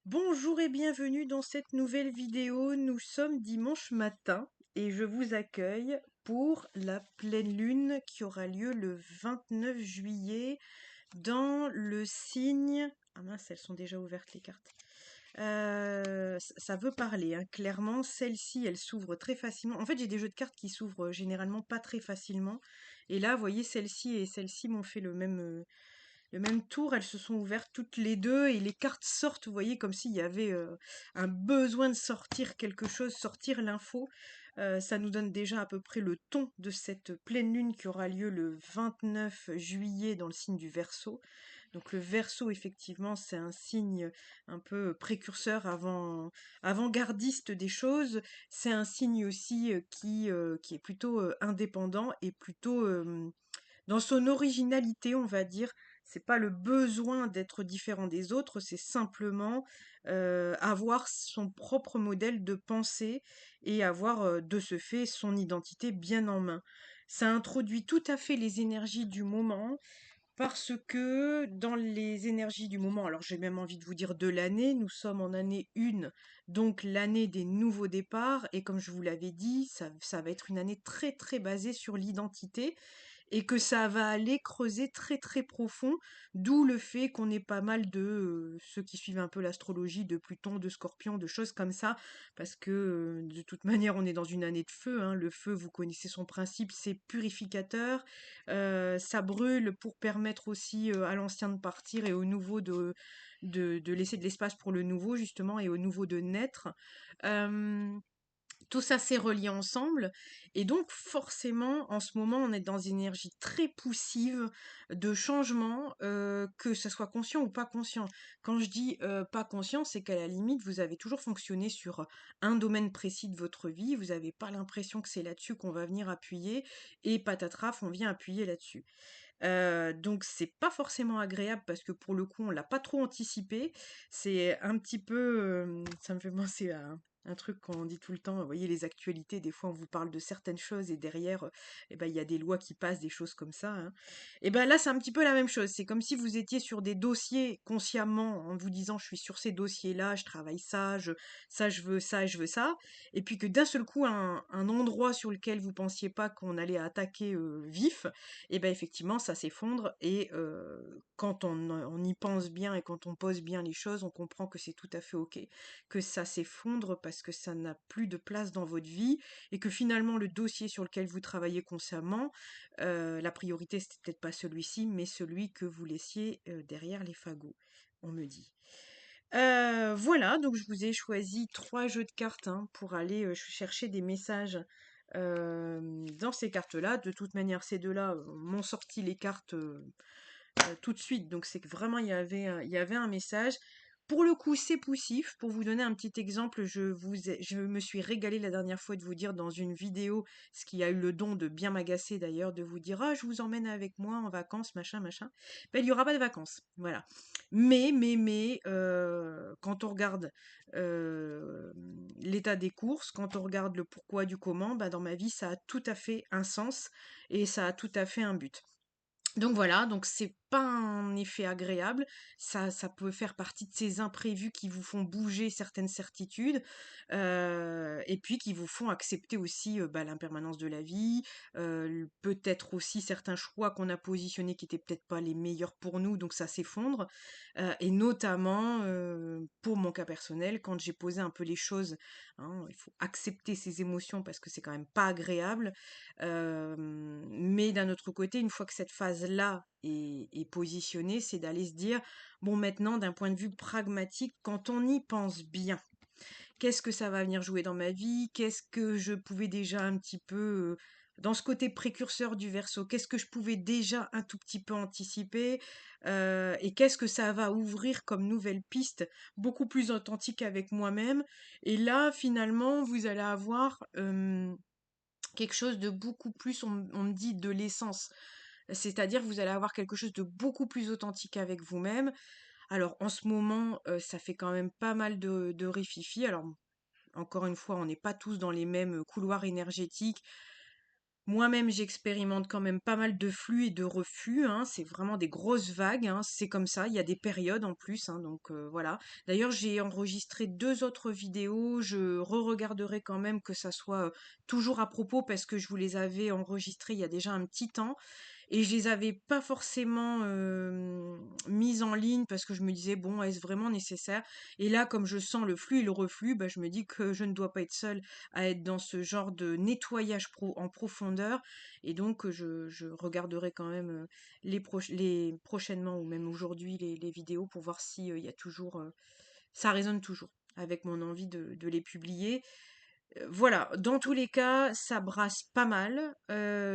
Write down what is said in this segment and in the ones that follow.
Bonjour et bienvenue dans cette nouvelle vidéo. Nous sommes dimanche matin et je vous accueille pour la pleine lune qui aura lieu le 29 juillet dans le signe... Ah mince, elles sont déjà ouvertes les cartes. Ça veut parler, hein. Clairement, celle-ci, elle s'ouvre très facilement. En fait, j'ai des jeux de cartes qui s'ouvrent généralement pas très facilement. Et là, vous voyez, celle-ci et celle-ci m'ont fait le même tour, elles se sont ouvertes toutes les deux et les cartes sortent, vous voyez, comme s'il y avait un besoin de sortir quelque chose, sortir l'info. Ça nous donne déjà à peu près le ton de cette pleine lune qui aura lieu le 29 juillet dans le signe du Verseau. Donc le Verseau, effectivement, c'est un signe un peu précurseur, avant-gardiste des choses. C'est un signe aussi qui est plutôt indépendant et plutôt dans son originalité, on va dire. C'est pas le besoin d'être différent des autres, c'est simplement avoir son propre modèle de pensée et avoir de ce fait son identité bien en main. Ça introduit tout à fait les énergies du moment parce que dans les énergies du moment, alors j'ai même envie de vous dire de l'année, nous sommes en année 1, donc l'année des nouveaux départs, et comme je vous l'avais dit, ça va être une année très très basée sur l'identité, et que ça va aller creuser très très profond, d'où le fait qu'on ait pas mal de ceux qui suivent un peu l'astrologie, de Pluton, de Scorpion, de choses comme ça, parce que de toute manière on est dans une année de feu, hein. Le feu, vous connaissez son principe, c'est purificateur, ça brûle pour permettre aussi à l'ancien de partir et au nouveau de laisser de l'espace pour le nouveau justement et au nouveau de naître. Euh, Tout ça s'est relié ensemble et donc forcément en ce moment on est dans une énergie très poussive de changement, que ce soit conscient ou pas conscient. Quand je dis pas conscient, c'est qu'à la limite vous avez toujours fonctionné sur un domaine précis de votre vie, vous n'avez pas l'impression que c'est là-dessus qu'on va venir appuyer et patatraf on vient appuyer là-dessus. Donc c'est pas forcément agréable parce que pour le coup on l'a pas trop anticipé. C'est un petit peu, ça me fait penser à un truc qu'on dit tout le temps, vous voyez les actualités, des fois on vous parle de certaines choses et derrière, eh ben, il y a des lois qui passent, des choses comme ça, hein. Et ben là c'est un petit peu la même chose. C'est comme si vous étiez sur des dossiers consciemment en vous disant je suis sur ces dossiers-là, je travaille ça, ça je veux ça et je veux ça. Et puis que d'un seul coup un endroit sur lequel vous pensiez pas qu'on allait attaquer vif, et ben effectivement, ça s'effondre et quand on y pense bien et quand on pose bien les choses, on comprend que c'est tout à fait OK, que ça s'effondre parce que ça n'a plus de place dans votre vie et que finalement le dossier sur lequel vous travaillez consciemment, la priorité c'était peut-être pas celui-ci, mais celui que vous laissiez derrière les fagots, on me dit. Voilà, donc je vous ai choisi 3 jeux de cartes, hein, pour aller chercher des messages dans ces cartes-là. De toute manière, ces deux-là m'ont sorti les cartes tout de suite. Donc c'est que vraiment il y avait un message. Pour le coup, c'est poussif. Pour vous donner un petit exemple, je me suis régalée la dernière fois de vous dire dans une vidéo, ce qui a eu le don de bien m'agacer d'ailleurs, de vous dire ah je vous emmène avec moi en vacances, machin, machin. Ben, il n'y aura pas de vacances, voilà. Quand on regarde l'état des courses, quand on regarde le pourquoi du comment, bah, dans ma vie, ça a tout à fait un sens et ça a tout à fait un but. Donc voilà, donc c'est pas un effet agréable, ça peut faire partie de ces imprévus qui vous font bouger certaines certitudes, et puis qui vous font accepter aussi, bah, l'impermanence de la vie, peut-être aussi certains choix qu'on a positionnés qui étaient peut-être pas les meilleurs pour nous, donc ça s'effondre, et notamment, pour mon cas personnel, quand j'ai posé un peu les choses, hein, il faut accepter ses émotions parce que c'est quand même pas agréable. Mais d'un autre côté, une fois que cette phase-là est positionnée, c'est d'aller se dire, bon, maintenant, d'un point de vue pragmatique, quand on y pense bien, qu'est-ce que ça va venir jouer dans ma vie? Qu'est-ce que je pouvais déjà un petit peu, dans ce côté précurseur du Verseau, qu'est-ce que je pouvais déjà un tout petit peu anticiper? Et qu'est-ce que ça va ouvrir comme nouvelle piste, beaucoup plus authentique avec moi-même? Et là, finalement, vous allez avoir quelque chose de beaucoup plus, on me dit, de l'essence. C'est-à-dire, vous allez avoir quelque chose de beaucoup plus authentique avec vous-même. Alors, en ce moment, ça fait quand même pas mal de rififi. Alors, encore une fois, on n'est pas tous dans les mêmes couloirs énergétiques. Moi-même, j'expérimente quand même pas mal de flux et de reflux, hein. C'est vraiment des grosses vagues, hein. C'est comme ça. Il y a des périodes en plus, hein, donc voilà. D'ailleurs, j'ai enregistré 2 autres vidéos. Je re-regarderai quand même que ça soit toujours à propos parce que je vous les avais enregistrées il y a déjà un petit temps. Et je les avais pas forcément mises en ligne parce que je me disais, bon, est-ce vraiment nécessaire? Et là, comme je sens le flux et le reflux, bah, je me dis que je ne dois pas être seule à être dans ce genre de nettoyage en profondeur. Et donc, je regarderai quand même les prochainement ou même aujourd'hui les vidéos pour voir si il y a toujours, ça résonne toujours avec mon envie de les publier. Voilà, dans tous les cas, ça brasse pas mal.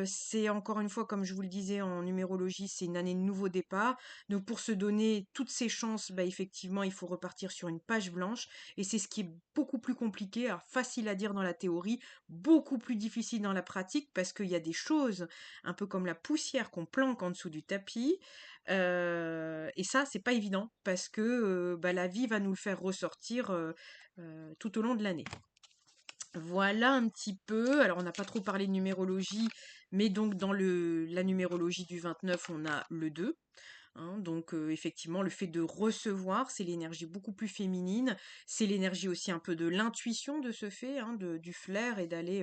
C'est encore une fois, comme je vous le disais en numérologie, c'est une année de nouveau départ. Donc pour se donner toutes ses chances, bah effectivement, il faut repartir sur une page blanche. Et c'est ce qui est beaucoup plus compliqué, alors facile à dire dans la théorie, beaucoup plus difficile dans la pratique, parce qu'il y a des choses, un peu comme la poussière qu'on planque en dessous du tapis. Et ça, c'est pas évident, parce que bah, la vie va nous le faire ressortir tout au long de l'année. Voilà un petit peu. Alors, on n'a pas trop parlé de numérologie, mais donc dans la numérologie du 29, on a le 2. Hein. Donc, effectivement, le fait de recevoir, c'est l'énergie beaucoup plus féminine. C'est l'énergie aussi un peu de l'intuition de ce fait, hein, du flair et d'aller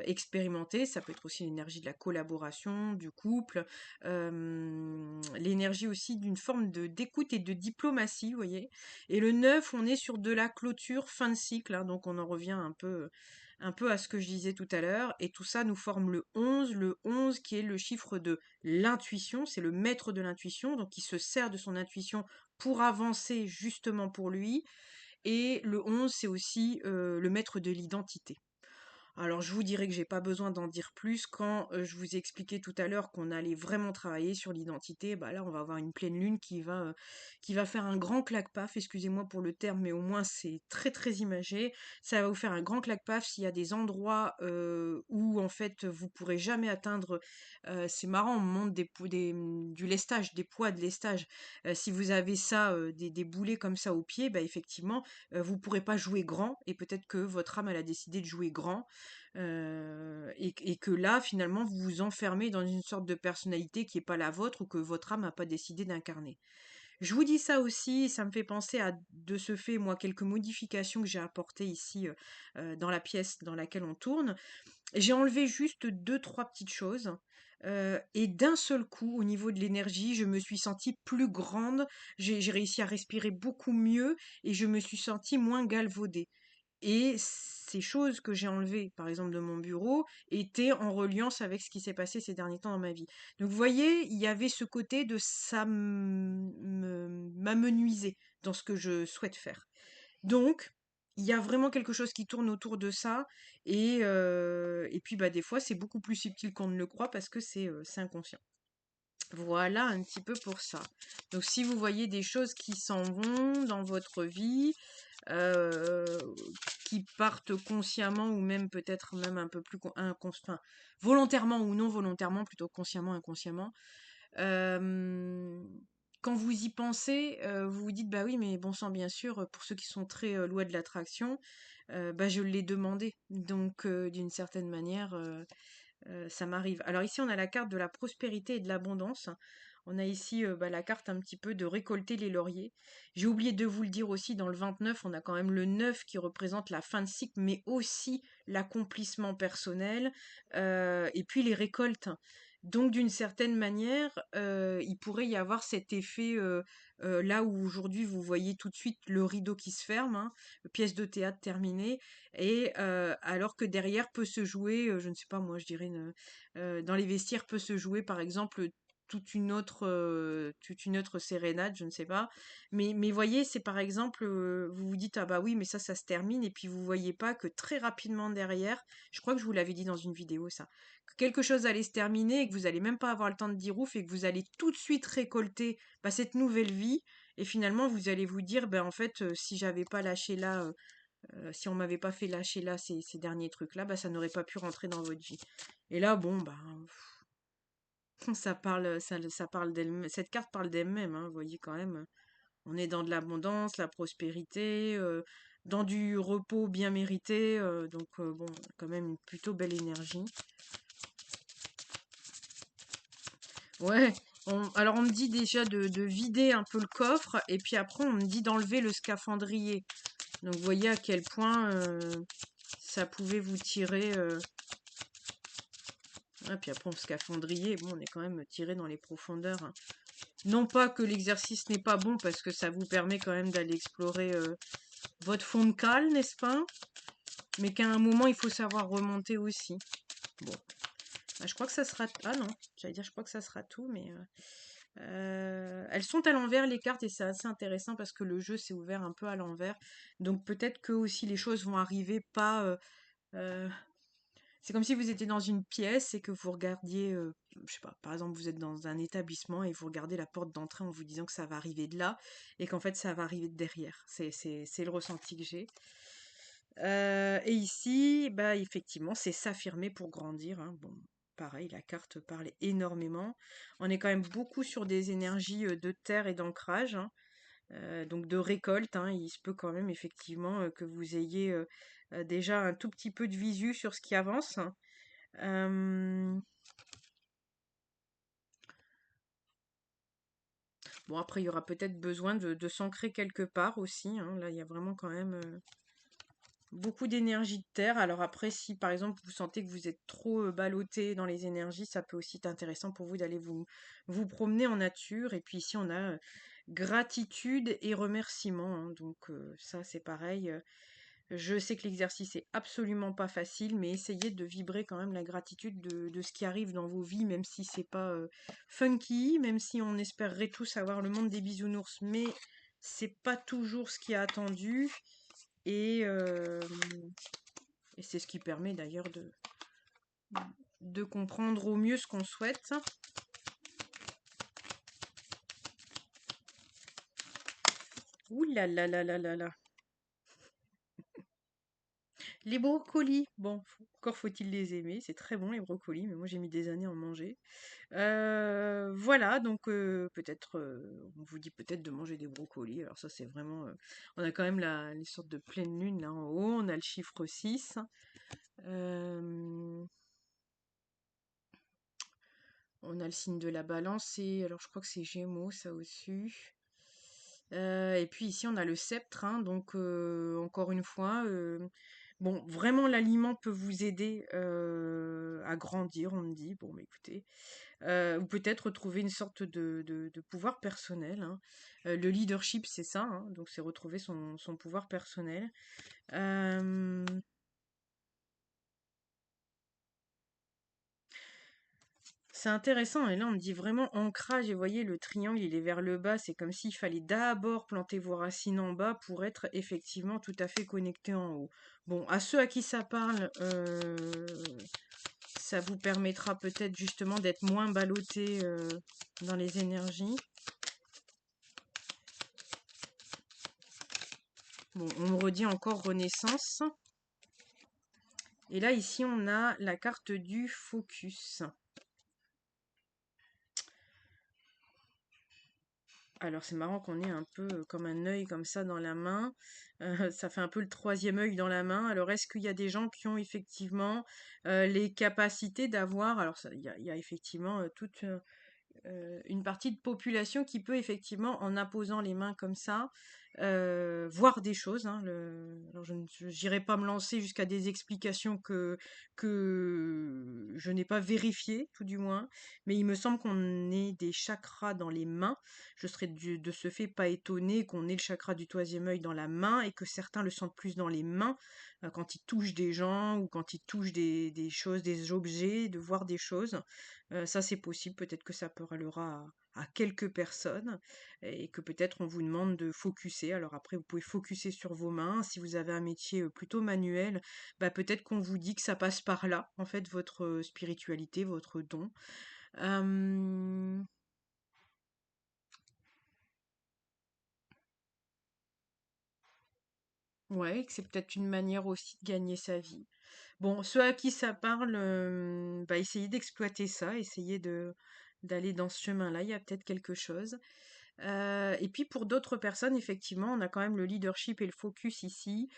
expérimenter. Ça peut être aussi l'énergie de la collaboration, du couple. L'énergie aussi d'une forme d'écoute et de diplomatie, vous voyez. Et le 9, on est sur de la clôture, fin de cycle, hein, donc on en revient un peu à ce que je disais tout à l'heure. Et tout ça nous forme le 11 qui est le chiffre de l'intuition, c'est le maître de l'intuition, donc il se sert de son intuition pour avancer justement pour lui. Et le 11, c'est aussi le maître de l'identité. Alors, je vous dirais que j'ai pas besoin d'en dire plus. Quand je vous ai expliqué tout à l'heure qu'on allait vraiment travailler sur l'identité, bah là, on va avoir une pleine lune qui va faire un grand claque-paf. Excusez-moi pour le terme, mais au moins c'est très très imagé. Ça va vous faire un grand claque-paf s'il y a des endroits où en fait vous pourrez jamais atteindre. C'est marrant, on monte du lestage, des poids de lestage. Si vous avez ça, des boulets comme ça au pied, bah effectivement, vous pourrez pas jouer grand et peut-être que votre âme elle a décidé de jouer grand. Et que là, finalement, vous vous enfermez dans une sorte de personnalité qui n'est pas la vôtre ou que votre âme n'a pas décidé d'incarner. Je vous dis ça aussi, ça me fait penser à, de ce fait, moi, quelques modifications que j'ai apportées ici dans la pièce dans laquelle on tourne. J'ai enlevé juste deux, trois petites choses. Et d'un seul coup, au niveau de l'énergie, je me suis sentie plus grande, j'ai réussi à respirer beaucoup mieux et je me suis sentie moins galvaudée. Et ces choses que j'ai enlevées, par exemple, de mon bureau, étaient en reliance avec ce qui s'est passé ces derniers temps dans ma vie. Donc, vous voyez, il y avait ce côté de ça m'amenuiser dans ce que je souhaite faire. Donc, il y a vraiment quelque chose qui tourne autour de ça. Et puis, bah, des fois, c'est beaucoup plus subtil qu'on ne le croit parce que c'est inconscient. Voilà un petit peu pour ça. Donc, si vous voyez des choses qui s'en vont dans votre vie, euh, qui partent consciemment ou même peut-être même un peu plus enfin, volontairement ou non volontairement, plutôt consciemment, inconsciemment. Euh, Quand vous y pensez, vous vous dites bah oui, mais bon sang, bien sûr, pour ceux qui sont très loi de l'attraction, bah je l'ai demandé. Donc d'une certaine manière, ça m'arrive. Alors ici, on a la carte de la prospérité et de l'abondance. On a ici bah, la carte un petit peu de récolter les lauriers. J'ai oublié de vous le dire aussi, dans le 29, on a quand même le 9 qui représente la fin de cycle, mais aussi l'accomplissement personnel, et puis les récoltes. Donc d'une certaine manière, il pourrait y avoir cet effet, là où aujourd'hui vous voyez tout de suite le rideau qui se ferme, hein, pièce de théâtre terminée, et alors que derrière peut se jouer, je ne sais pas moi, je dirais dans les vestiaires peut se jouer par exemple toute une autre sérénade, je ne sais pas. Mais voyez, c'est par exemple, vous vous dites ah bah oui, mais ça se termine, et puis vous voyez pas que très rapidement derrière, je crois que je vous l'avais dit dans une vidéo ça, que quelque chose allait se terminer et que vous allez même pas avoir le temps de dire ouf et que vous allez tout de suite récolter bah, cette nouvelle vie. Et finalement, vous allez vous dire, ben en fait, si j'avais pas lâché là si on m'avait pas fait lâcher là ces derniers trucs-là, bah, ça n'aurait pas pu rentrer dans votre vie. Et là, bon, bah, ça parle d'elle, cette carte parle d'elle-même, hein, vous voyez quand même. On est dans de l'abondance, la prospérité, dans du repos bien mérité, donc bon, quand même une plutôt belle énergie. Ouais, alors on me dit déjà de vider un peu le coffre, et puis après on me dit d'enlever le scaphandrier. Donc vous voyez à quel point ça pouvait vous tirer. Ah, puis après, on scaphandrier, bon, on est quand même tiré dans les profondeurs, hein. Non pas que l'exercice n'est pas bon, parce que ça vous permet quand même d'aller explorer votre fond de cale, n'est-ce pas? Mais qu'à un moment, il faut savoir remonter aussi. Bon, bah, je crois que ça sera... Ah non, j'allais dire, je crois que ça sera tout, mais... elles sont à l'envers, les cartes, et c'est assez intéressant parce que le jeu s'est ouvert un peu à l'envers. Donc peut-être que aussi les choses vont arriver pas... euh, c'est comme si vous étiez dans une pièce et que vous regardiez, je sais pas, par exemple, vous êtes dans un établissement et vous regardez la porte d'entrée en vous disant que ça va arriver de là et qu'en fait ça va arriver de derrière. C'est le ressenti que j'ai. Et ici, bah effectivement, c'est s'affirmer pour grandir, hein. Bon, pareil, la carte parle énormément. On est quand même beaucoup sur des énergies de terre et d'ancrage, hein, donc de récolte, hein. Il se peut quand même effectivement que vous ayez déjà un tout petit peu de visu sur ce qui avance. Euh, bon, après, il y aura peut-être besoin de s'ancrer quelque part aussi, hein. Là, il y a vraiment quand même beaucoup d'énergie de terre. Alors après, si par exemple vous sentez que vous êtes trop ballotté dans les énergies, ça peut aussi être intéressant pour vous d'aller vous promener en nature. Et puis ici, on a gratitude et remerciement, hein. Donc ça, c'est pareil. Je sais que l'exercice est absolument pas facile, mais essayez de vibrer quand même la gratitude de ce qui arrive dans vos vies, même si c'est pas funky, même si on espérerait tous avoir le monde des bisounours, mais c'est pas toujours ce qui est attendu. Et, euh, et c'est ce qui permet d'ailleurs de comprendre au mieux ce qu'on souhaite. Ouh là là là là là là. Les brocolis, bon, encore faut-il les aimer, c'est très bon les brocolis, mais moi j'ai mis des années à en manger. Voilà, donc peut-être, on vous dit peut-être de manger des brocolis. Alors ça, c'est vraiment, on a quand même les sortes de pleine lune là en haut. On a le chiffre 6. euh, on a le signe de la balance et alors je crois que c'est Gémeaux ça au-dessus. Et puis ici, on a le sceptre, hein, donc encore une fois, bon, vraiment l'aliment peut vous aider à grandir, on me dit. Bon, mais écoutez, ou peut-être retrouver une sorte de pouvoir personnel, hein. Le leadership, c'est ça, hein, donc c'est retrouver son pouvoir personnel. Euh, c'est intéressant, et là on me dit vraiment ancrage, et vous voyez, le triangle, il est vers le bas, c'est comme s'il fallait d'abord planter vos racines en bas pour être effectivement tout à fait connecté en haut. Bon, à ceux à qui ça parle, ça vous permettra peut-être justement d'être moins ballotté dans les énergies. Bon, on me redit encore Renaissance. Et là, ici, on a la carte du focus. Alors, c'est marrant qu'on ait un peu comme un œil comme ça dans la main. Ça fait un peu le troisième œil dans la main. Alors, est-ce qu'il y a des gens qui ont effectivement les capacités d'avoir... Alors, il y a effectivement toute une partie de population qui peut effectivement, en apposant les mains comme ça, voir des choses, hein. Alors je n'irai pas me lancer jusqu'à des explications que je n'ai pas vérifiées, tout du moins, mais il me semble qu'on ait des chakras dans les mains. Je serais de ce fait pas étonnée qu'on ait le chakra du troisième œil dans la main et que certains le sentent plus dans les mains, quand ils touchent des gens ou quand ils touchent des choses, des objets, de voir des choses. Ça, c'est possible. Peut-être que ça parlera à quelques personnes et que peut-être on vous demande de focuser. Alors après, vous pouvez focuser sur vos mains. Si vous avez un métier plutôt manuel, bah peut-être qu'on vous dit que ça passe par là, en fait, votre spiritualité, votre don. Euh, ouais, que c'est peut-être une manière aussi de gagner sa vie. Bon, ceux à qui ça parle, bah essayez d'exploiter ça, essayez d'aller dans ce chemin-là. Il y a peut-être quelque chose. Et puis pour d'autres personnes, effectivement, on a quand même le leadership et le focus ici.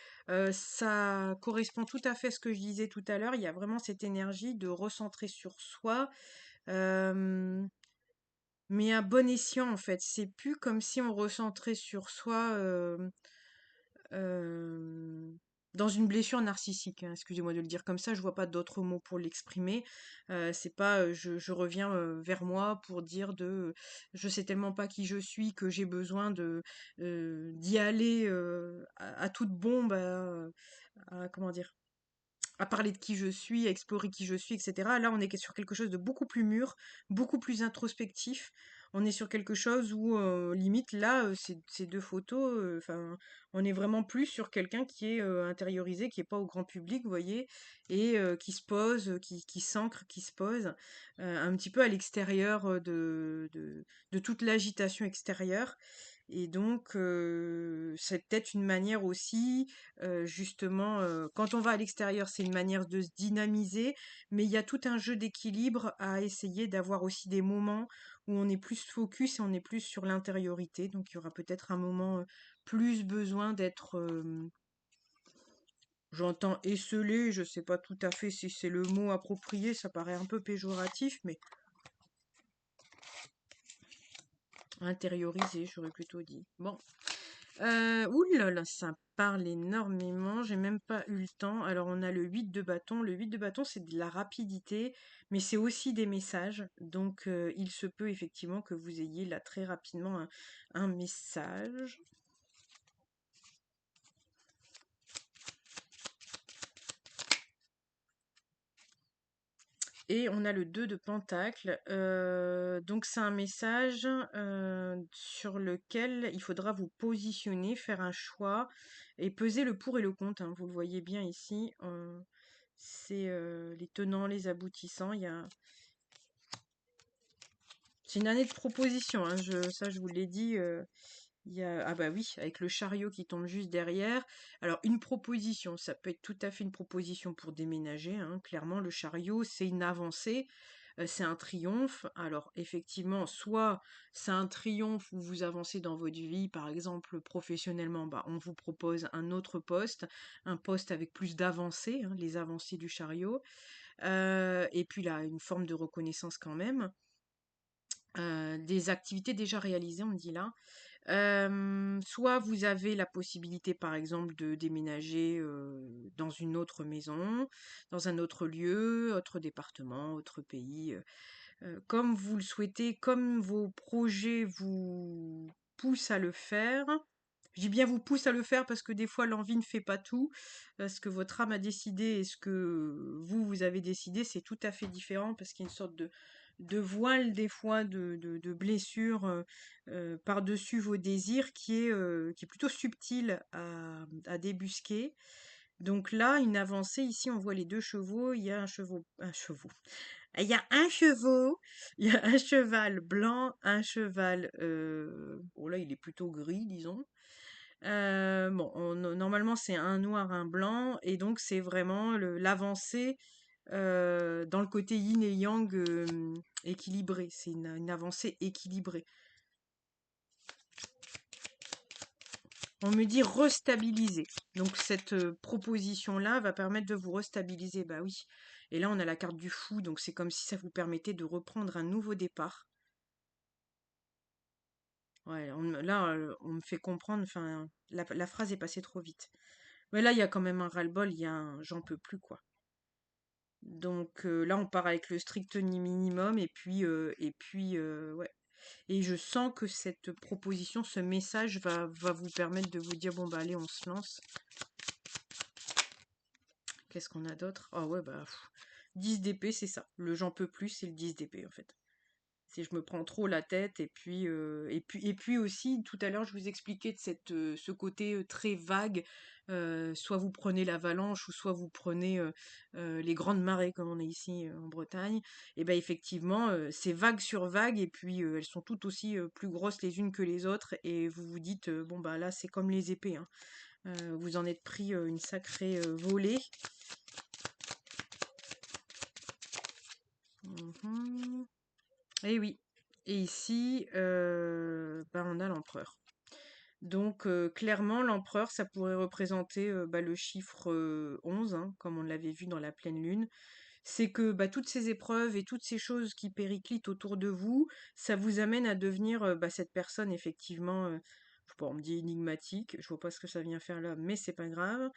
Ça correspond tout à fait à ce que je disais tout à l'heure. Il y a vraiment cette énergie de recentrer sur soi. Euh, mais à bon escient en fait. C'est plus comme si on recentrait sur soi euh, dans une blessure narcissique, hein, excusez-moi de le dire comme ça, je vois pas d'autres mots pour l'exprimer. C'est pas je reviens vers moi pour dire je sais tellement pas qui je suis que j'ai besoin de d'y aller à toute bombe comment dire à parler de qui je suis, à explorer qui je suis, etc. Là, on est sur quelque chose de beaucoup plus mûr, beaucoup plus introspectif. On est sur quelque chose où, limite, là, ces deux photos, enfin, on est vraiment plus sur quelqu'un qui est intériorisé, qui est pas au grand public, vous voyez, et qui se pose, qui s'ancre, qui se pose, un petit peu à l'extérieur de toute l'agitation extérieure. Et donc, c'est peut-être une manière aussi, justement, quand on va à l'extérieur, c'est une manière de se dynamiser, mais il y a tout un jeu d'équilibre à essayer d'avoir aussi des moments où on est plus focus et on est plus sur l'intériorité. Donc, il y aura peut-être un moment plus besoin d'être, j'entends esseulé, je sais pas tout à fait si c'est le mot approprié, ça paraît un peu péjoratif, mais intériorisé, j'aurais plutôt dit. Bon. Ouh là là, ça parle énormément, j'ai même pas eu le temps. Alors on a le 8 de bâton. Le 8 de bâton, c'est de la rapidité, mais c'est aussi des messages. Donc il se peut effectivement que vous ayez là très rapidement un message. Et on a le 2 de pentacle. Donc c'est un message sur lequel il faudra vous positionner, faire un choix et peser le pour et le contre, hein. Vous le voyez bien ici. C'est les tenants, les aboutissants. C'est une année de proposition, hein. Ça, je vous l'ai dit. Ah bah oui, avec le chariot qui tombe juste derrière. Alors, une proposition, ça peut être tout à fait une proposition pour déménager, hein. Clairement, le chariot, c'est une avancée, c'est un triomphe. Alors, effectivement, soit c'est un triomphe où vous avancez dans votre vie, par exemple, professionnellement, bah, on vous propose un autre poste, un poste avec plus d'avancées, hein, les avancées du chariot. Et puis là, une forme de reconnaissance quand même. Des activités déjà réalisées, on me dit là. Soit vous avez la possibilité, par exemple, de déménager dans une autre maison, dans un autre lieu, autre département, autre pays, comme vous le souhaitez, comme vos projets vous poussent à le faire. Je dis bien vous pousse à le faire parce que des fois l'envie ne fait pas tout. Ce que votre âme a décidé et ce que vous avez décidé, c'est tout à fait différent parce qu'il y a une sorte de voile des fois de blessure par-dessus vos désirs qui est plutôt subtil à débusquer. Donc là, une avancée, ici on voit les deux chevaux, il y a un chevaux. Il y a un chevaux, il y a un cheval blanc, un cheval, oh là il est plutôt gris disons. Bon, normalement c'est un noir, un blanc, et donc c'est vraiment l'avancée dans le côté yin et yang équilibré. C'est une avancée équilibrée. On me dit restabiliser. Donc cette proposition-là va permettre de vous restabiliser. Bah oui. Et là on a la carte du fou, donc c'est comme si ça vous permettait de reprendre un nouveau départ. Ouais, là on me fait comprendre, enfin la phrase est passée trop vite. Mais là il y a quand même un ras-le-bol, il y a un j'en peux plus quoi. Donc là, on part avec le strict minimum ouais. Et je sens que cette proposition, ce message va vous permettre de vous dire, bon bah allez, on se lance. Qu'est-ce qu'on a d'autre? Ah ouais, bah 10 d'épée, c'est ça. Le j'en peux plus, c'est le 10 d'épée en fait. Si je me prends trop la tête et puis aussi tout à l'heure je vous expliquais de ce côté très vague, soit vous prenez l'avalanche ou soit vous prenez les grandes marées comme on est ici en Bretagne. Et ben effectivement c'est vague sur vague et puis elles sont toutes aussi plus grosses les unes que les autres et vous vous dites bon bah là c'est comme les épées, hein. Vous en êtes pris une sacrée volée. Mhm. Et oui. Et ici, bah, on a l'empereur. Donc clairement, l'empereur, ça pourrait représenter bah, le chiffre 11, hein, comme on l'avait vu dans la pleine lune. c'est que bah, toutes ces épreuves et toutes ces choses qui périclitent autour de vous, ça vous amène à devenir bah, cette personne effectivement, je sais pas, on me dit énigmatique, je vois pas ce que ça vient faire là, mais c'est pas grave.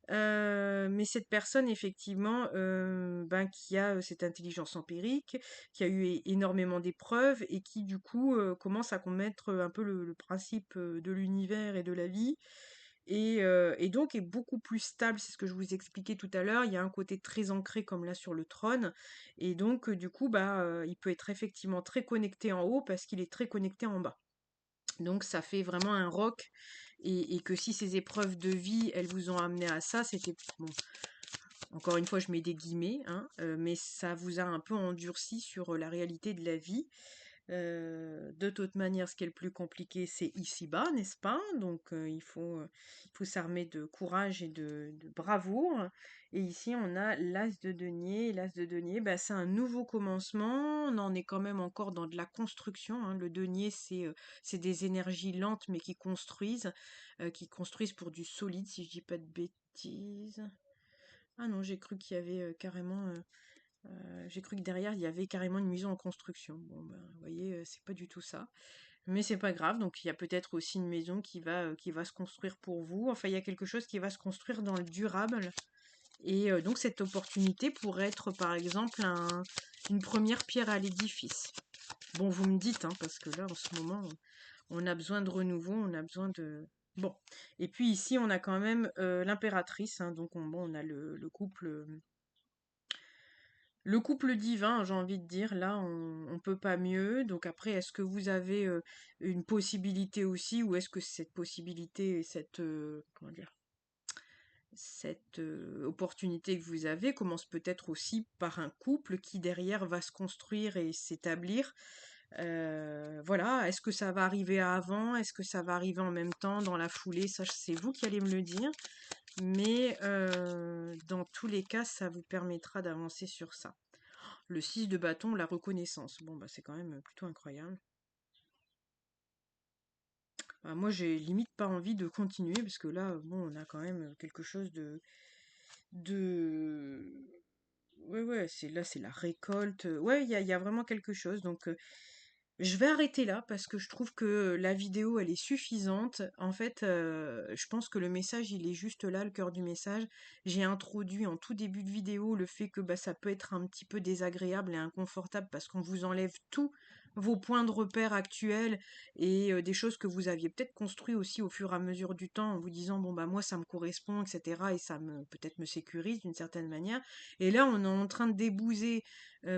Mais cette personne effectivement, ben, qui a cette intelligence empirique, qui a eu énormément d'épreuves et qui du coup commence à connaître un peu le principe de l'univers et de la vie et donc est beaucoup plus stable, c'est ce que je vous expliquais tout à l'heure. Il y a un côté très ancré comme là sur le trône, et donc du coup, bah, il peut être effectivement très connecté en haut parce qu'il est très connecté en bas. Donc ça fait vraiment un roc, et que si ces épreuves de vie, elles vous ont amené à ça, c'était bon. Encore une fois, je mets des guillemets, hein, mais ça vous a un peu endurci sur la réalité de la vie. De toute manière, ce qui est le plus compliqué, c'est ici-bas, n'est-ce pas? Donc, il faut s'armer de courage et de bravoure. Et ici, on a l'as de denier. Et l'as de denier, bah, c'est un nouveau commencement. On en est quand même encore dans de la construction, hein. Le denier, c'est des énergies lentes, mais qui construisent pour du solide, si je dis pas de bêtises. Ah non, j'ai cru qu'il y avait carrément. J'ai cru que derrière, il y avait carrément une maison en construction. Bon, ben, vous voyez, c'est pas du tout ça. Mais c'est pas grave, donc il y a peut-être aussi une maison qui va se construire pour vous. Enfin, il y a quelque chose qui va se construire dans le durable. Et donc cette opportunité pourrait être, par exemple, une première pierre à l'édifice. Bon, vous me dites, hein, parce que là, en ce moment, on a besoin de renouveau, on a besoin de... Bon. Et puis ici, on a quand même l'impératrice, hein, donc bon, on a le couple. Le couple divin, j'ai envie de dire, là, on peut pas mieux. Donc après, est-ce que vous avez une possibilité aussi, ou est-ce que cette possibilité et comment dire, cette opportunité que vous avez commence peut-être aussi par un couple qui derrière va se construire et s'établir. Voilà, est-ce que ça va arriver avant? Est-ce que ça va arriver en même temps, dans la foulée? Ça, c'est vous qui allez me le dire. Mais dans tous les cas, ça vous permettra d'avancer sur ça. Le 6 de bâton, la reconnaissance. Bon, bah, c'est quand même plutôt incroyable. Bah, moi, j'ai limite pas envie de continuer parce que là, bon, on a quand même quelque chose de... Ouais, ouais, c'est la récolte. Ouais, il y a vraiment quelque chose. Donc, je vais arrêter là parce que je trouve que la vidéo, elle est suffisante. En fait, je pense que le message, il est juste là, le cœur du message. J'ai introduit en tout début de vidéo le fait que bah, ça peut être un petit peu désagréable et inconfortable parce qu'on vous enlève tous vos points de repère actuels et des choses que vous aviez peut-être construit aussi au fur et à mesure du temps en vous disant bon bah moi ça me correspond, etc. et ça me peut-être me sécurise d'une certaine manière. Et là on est en train de débouser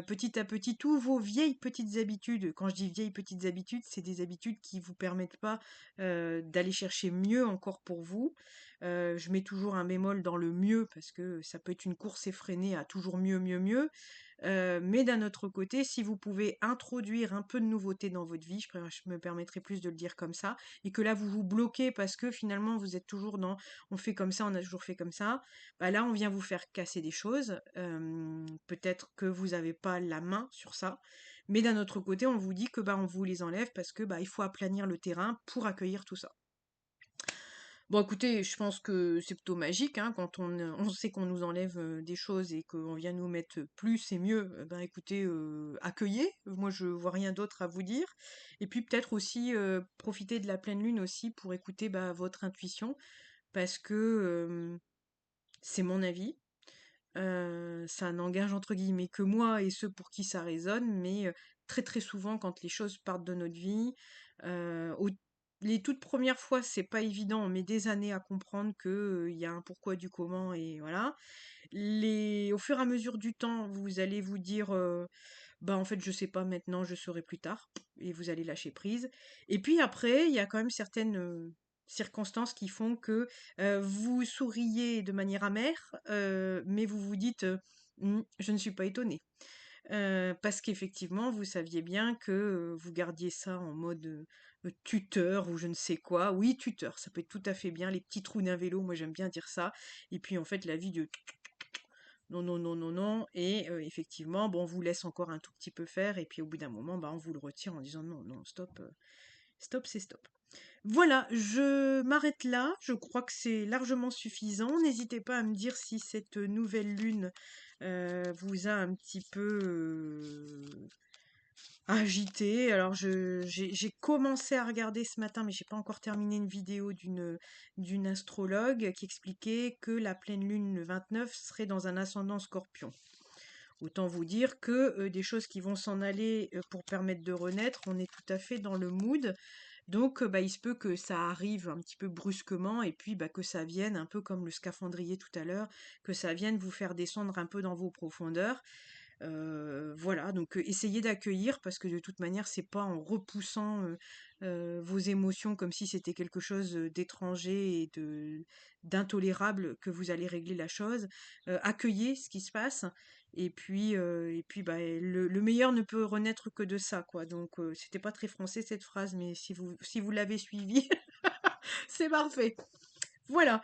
petit à petit tous vos vieilles petites habitudes. Quand je dis vieilles petites habitudes, c'est des habitudes qui vous permettent pas d'aller chercher mieux encore pour vous. Je mets toujours un bémol dans le mieux parce que ça peut être une course effrénée à toujours mieux, mieux, mieux. Mais d'un autre côté, si vous pouvez introduire un peu de nouveauté dans votre vie, je me permettrai plus de le dire comme ça, et que là vous vous bloquez parce que finalement vous êtes toujours dans on fait comme ça, on a toujours fait comme ça, bah là on vient vous faire casser des choses. Peut-être que vous n'avez pas la main sur ça, mais d'un autre côté on vous dit que bah on vous les enlève parce que bah il faut aplanir le terrain pour accueillir tout ça. Bon, écoutez, je pense que c'est plutôt magique, hein, quand on sait qu'on nous enlève des choses et qu'on vient nous mettre plus et mieux. Ben écoutez, accueillez. Moi, je vois rien d'autre à vous dire. Et puis peut-être aussi profiter de la pleine lune aussi pour écouter bah, votre intuition, parce que c'est mon avis. Ça n'engage entre guillemets que moi et ceux pour qui ça résonne, mais très très souvent quand les choses partent de notre vie, les toutes premières fois c'est pas évident, on met des années à comprendre que il y a un pourquoi du comment et voilà. Au fur et à mesure du temps, vous allez vous dire bah en fait je sais pas maintenant, je saurai plus tard, et vous allez lâcher prise. Et puis après, il y a quand même certaines circonstances qui font que vous souriez de manière amère, mais vous vous dites je ne suis pas étonnée. Parce qu'effectivement, vous saviez bien que vous gardiez ça en mode tuteur ou je ne sais quoi. Oui, tuteur, ça peut être tout à fait bien. Les petits trous d'un vélo, moi j'aime bien dire ça. Et puis en fait, la vie de non, non, non, non, non. Et effectivement, bon, on vous laisse encore un tout petit peu faire. Et puis au bout d'un moment, bah, on vous le retire en disant non, non, stop, stop, c'est stop. Voilà, je m'arrête là. Je crois que c'est largement suffisant. N'hésitez pas à me dire si cette nouvelle lune vous a un petit peu agité. Alors j'ai commencé à regarder ce matin, mais j'ai pas encore terminé une vidéo d'une astrologue qui expliquait que la pleine lune le 29 serait dans un ascendant Scorpion. Autant vous dire que des choses qui vont s'en aller pour permettre de renaître, on est tout à fait dans le mood. Donc, bah, il se peut que ça arrive un petit peu brusquement et puis bah, que ça vienne, un peu comme le scaphandrier tout à l'heure, que ça vienne vous faire descendre un peu dans vos profondeurs. Voilà, donc essayez d'accueillir parce que de toute manière, c'est pas en repoussant vos émotions comme si c'était quelque chose d'étranger et d'intolérable que vous allez régler la chose. Accueillez ce qui se passe et puis bah, le meilleur ne peut renaître que de ça, quoi. Donc c'était pas très français cette phrase, mais si vous l'avez suivi, c'est parfait. Voilà.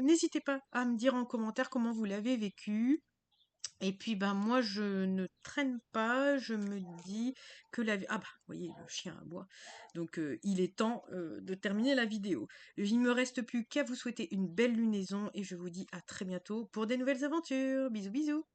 N'hésitez pas à me dire en commentaire comment vous l'avez vécu. Et puis ben moi je ne traîne pas, je me dis que la ah bah vous voyez le chien aboie. Donc il est temps de terminer la vidéo. Il me reste plus qu'à vous souhaiter une belle lunaison et je vous dis à très bientôt pour des nouvelles aventures. Bisous bisous.